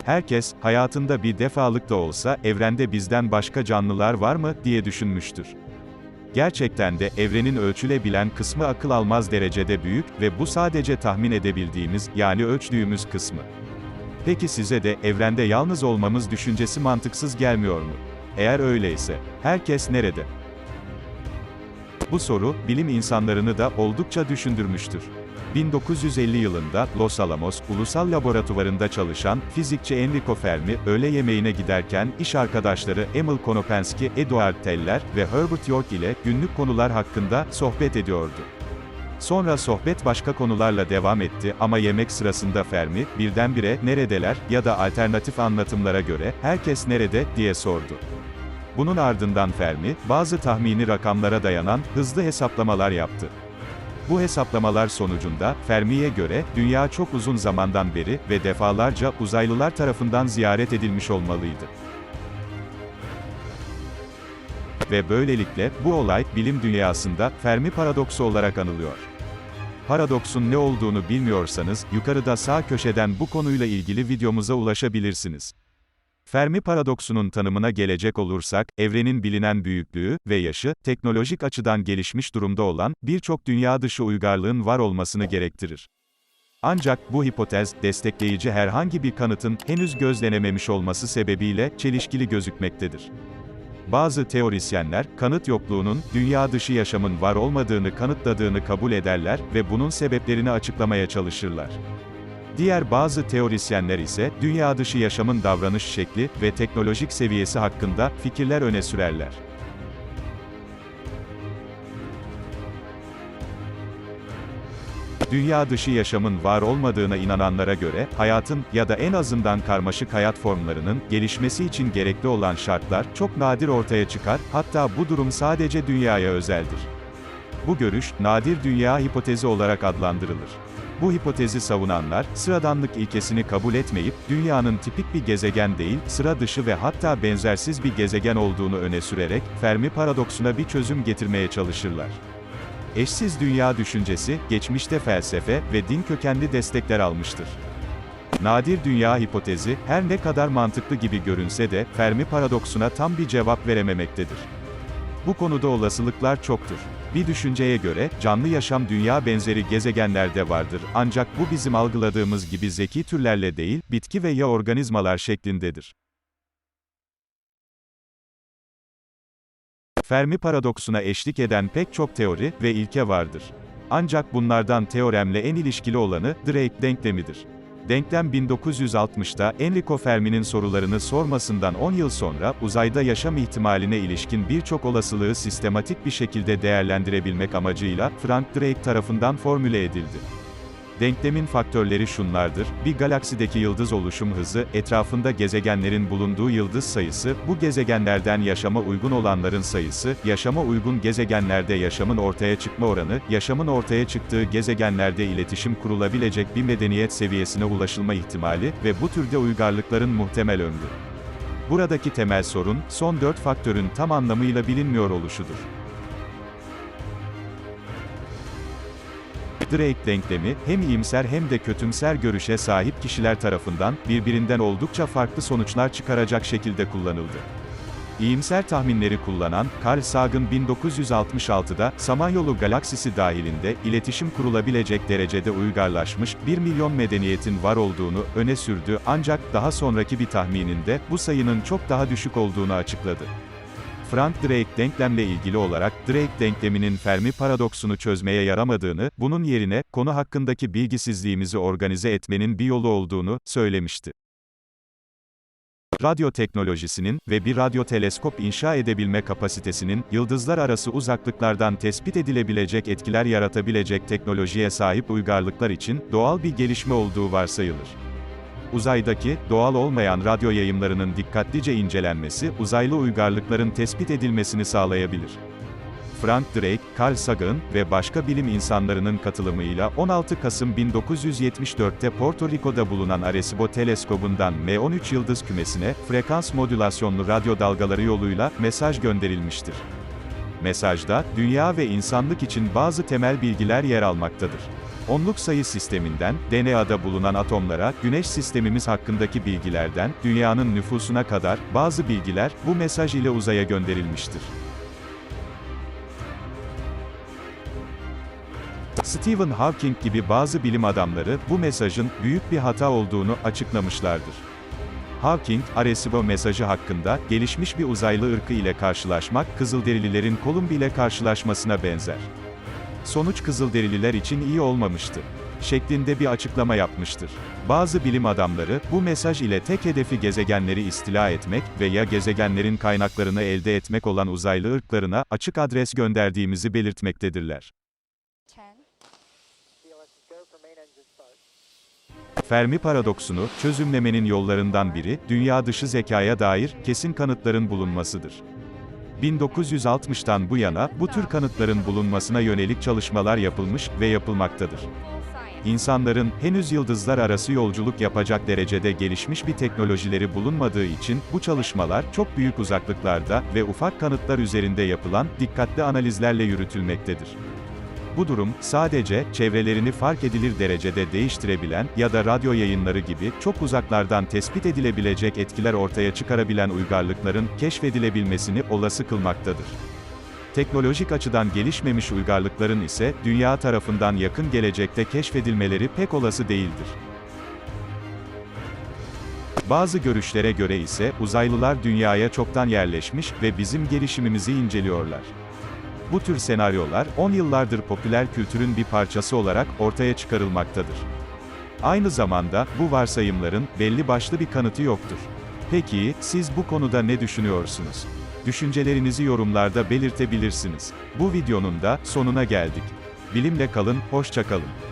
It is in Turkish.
Herkes, hayatında bir defalık da olsa, evrende bizden başka canlılar var mı, diye düşünmüştür. Gerçekten de, evrenin ölçülebilen kısmı akıl almaz derecede büyük ve bu sadece tahmin edebildiğimiz, yani ölçtüğümüz kısmı. Peki size de, evrende yalnız olmamız düşüncesi mantıksız gelmiyor mu? Eğer öyleyse, herkes nerede? Bu soru, bilim insanlarını da oldukça düşündürmüştür. 1950 yılında, Los Alamos, Ulusal Laboratuvarında çalışan, fizikçi Enrico Fermi, öğle yemeğine giderken, iş arkadaşları Emil Konopensky, Eduard Teller ve Herbert York ile, günlük konular hakkında, sohbet ediyordu. Sonra sohbet başka konularla devam etti ama yemek sırasında Fermi, birdenbire, neredeler, ya da alternatif anlatımlara göre, herkes nerede, diye sordu. Bunun ardından Fermi, bazı tahmini rakamlara dayanan, hızlı hesaplamalar yaptı. Bu hesaplamalar sonucunda, Fermi'ye göre, dünya çok uzun zamandan beri ve defalarca uzaylılar tarafından ziyaret edilmiş olmalıydı. Ve böylelikle, bu olay, bilim dünyasında, Fermi paradoksu olarak anılıyor. Paradoksun ne olduğunu bilmiyorsanız, yukarıda sağ köşeden bu konuyla ilgili videomuza ulaşabilirsiniz. Fermi paradoksunun tanımına gelecek olursak, evrenin bilinen büyüklüğü ve yaşı, teknolojik açıdan gelişmiş durumda olan, birçok dünya dışı uygarlığın var olmasını gerektirir. Ancak, bu hipotez, destekleyici herhangi bir kanıtın, henüz gözlenememiş olması sebebiyle, çelişkili gözükmektedir. Bazı teorisyenler, kanıt yokluğunun, dünya dışı yaşamın var olmadığını kanıtladığını kabul ederler ve bunun sebeplerini açıklamaya çalışırlar. Diğer bazı teorisyenler ise, dünya dışı yaşamın davranış şekli ve teknolojik seviyesi hakkında, fikirler öne sürerler. Dünya dışı yaşamın var olmadığına inananlara göre, hayatın, ya da en azından karmaşık hayat formlarının, gelişmesi için gerekli olan şartlar, çok nadir ortaya çıkar, hatta bu durum sadece dünyaya özeldir. Bu görüş, nadir dünya hipotezi olarak adlandırılır. Bu hipotezi savunanlar, sıradanlık ilkesini kabul etmeyip, dünyanın tipik bir gezegen değil, sıra dışı ve hatta benzersiz bir gezegen olduğunu öne sürerek, Fermi paradoksuna bir çözüm getirmeye çalışırlar. Eşsiz dünya düşüncesi, geçmişte felsefe ve din kökenli destekler almıştır. Nadir dünya hipotezi, her ne kadar mantıklı gibi görünse de, Fermi paradoksuna tam bir cevap verememektedir. Bu konuda olasılıklar çoktur. Bir düşünceye göre, canlı yaşam dünya benzeri gezegenlerde vardır, ancak bu bizim algıladığımız gibi zeki türlerle değil, bitki ve ya organizmalar şeklindedir. Fermi paradoksuna eşlik eden pek çok teori ve ilke vardır. Ancak bunlardan teoremle en ilişkili olanı, Drake denklemidir. Denklem 1960'ta, Enrico Fermi'nin sorularını sormasından 10 yıl sonra, uzayda yaşam ihtimaline ilişkin birçok olasılığı sistematik bir şekilde değerlendirebilmek amacıyla, Frank Drake tarafından formüle edildi. Denklemin faktörleri şunlardır: bir galaksideki yıldız oluşum hızı, etrafında gezegenlerin bulunduğu yıldız sayısı, bu gezegenlerden yaşama uygun olanların sayısı, yaşama uygun gezegenlerde yaşamın ortaya çıkma oranı, yaşamın ortaya çıktığı gezegenlerde iletişim kurulabilecek bir medeniyet seviyesine ulaşılma ihtimali ve bu türde uygarlıkların muhtemel ömrü. Buradaki temel sorun, son 4 faktörün tam anlamıyla bilinmiyor oluşudur. Drake denklemi, hem iyimser hem de kötümser görüşe sahip kişiler tarafından, birbirinden oldukça farklı sonuçlar çıkaracak şekilde kullanıldı. İyimser tahminleri kullanan, Carl Sagan 1966'da, Samanyolu galaksisi dahilinde, iletişim kurulabilecek derecede uygarlaşmış, 1 milyon medeniyetin var olduğunu öne sürdü, ancak daha sonraki bir tahmininde, bu sayının çok daha düşük olduğunu açıkladı. Frank Drake denklemle ilgili olarak, Drake denkleminin Fermi paradoksunu çözmeye yaramadığını, bunun yerine, konu hakkındaki bilgisizliğimizi organize etmenin bir yolu olduğunu söylemişti. Radyo teknolojisinin ve bir radyo teleskop inşa edebilme kapasitesinin, yıldızlar arası uzaklıklardan tespit edilebilecek etkiler yaratabilecek teknolojiye sahip uygarlıklar için, doğal bir gelişme olduğu varsayılır. Uzaydaki, doğal olmayan radyo yayımlarının dikkatlice incelenmesi, uzaylı uygarlıkların tespit edilmesini sağlayabilir. Frank Drake, Carl Sagan ve başka bilim insanlarının katılımıyla 16 Kasım 1974'te Porto Rico'da bulunan Arecibo teleskobundan M13 yıldız kümesine, frekans modülasyonlu radyo dalgaları yoluyla, mesaj gönderilmiştir. Mesajda, dünya ve insanlık için bazı temel bilgiler yer almaktadır. Onluk sayı sisteminden, DNA'da bulunan atomlara, Güneş sistemimiz hakkındaki bilgilerden, dünyanın nüfusuna kadar, bazı bilgiler, bu mesaj ile uzaya gönderilmiştir. Stephen Hawking gibi bazı bilim adamları, bu mesajın, büyük bir hata olduğunu açıklamışlardır. Hawking, Arecibo mesajı hakkında, gelişmiş bir uzaylı ırkı ile karşılaşmak, Kızılderililerin Kolumbi ile karşılaşmasına benzer. Sonuç Kızılderililer için iyi olmamıştı şeklinde bir açıklama yapmıştır. Bazı bilim adamları, bu mesaj ile tek hedefi gezegenleri istila etmek ve ya gezegenlerin kaynaklarını elde etmek olan uzaylı ırklarına, açık adres gönderdiğimizi belirtmektedirler. Fermi paradoksunu, çözümlemenin yollarından biri, dünya dışı zekaya dair, kesin kanıtların bulunmasıdır. 1960'tan bu yana, bu tür kanıtların bulunmasına yönelik çalışmalar yapılmış ve yapılmaktadır. İnsanların, henüz yıldızlar arası yolculuk yapacak derecede gelişmiş bir teknolojileri bulunmadığı için, bu çalışmalar, çok büyük uzaklıklarda ve ufak kanıtlar üzerinde yapılan, dikkatli analizlerle yürütülmektedir. Bu durum, sadece, çevrelerini fark edilir derecede değiştirebilen ya da radyo yayınları gibi, çok uzaklardan tespit edilebilecek etkiler ortaya çıkarabilen uygarlıkların, keşfedilebilmesini olası kılmaktadır. Teknolojik açıdan gelişmemiş uygarlıkların ise, dünya tarafından yakın gelecekte keşfedilmeleri pek olası değildir. Bazı görüşlere göre ise, uzaylılar dünyaya çoktan yerleşmiş ve bizim gelişimimizi inceliyorlar. Bu tür senaryolar, 10 yıllardır popüler kültürün bir parçası olarak ortaya çıkarılmaktadır. Aynı zamanda, bu varsayımların, belli başlı bir kanıtı yoktur. Peki, siz bu konuda ne düşünüyorsunuz? Düşüncelerinizi yorumlarda belirtebilirsiniz. Bu videonun da sonuna geldik. Bilimle kalın, hoşça kalın.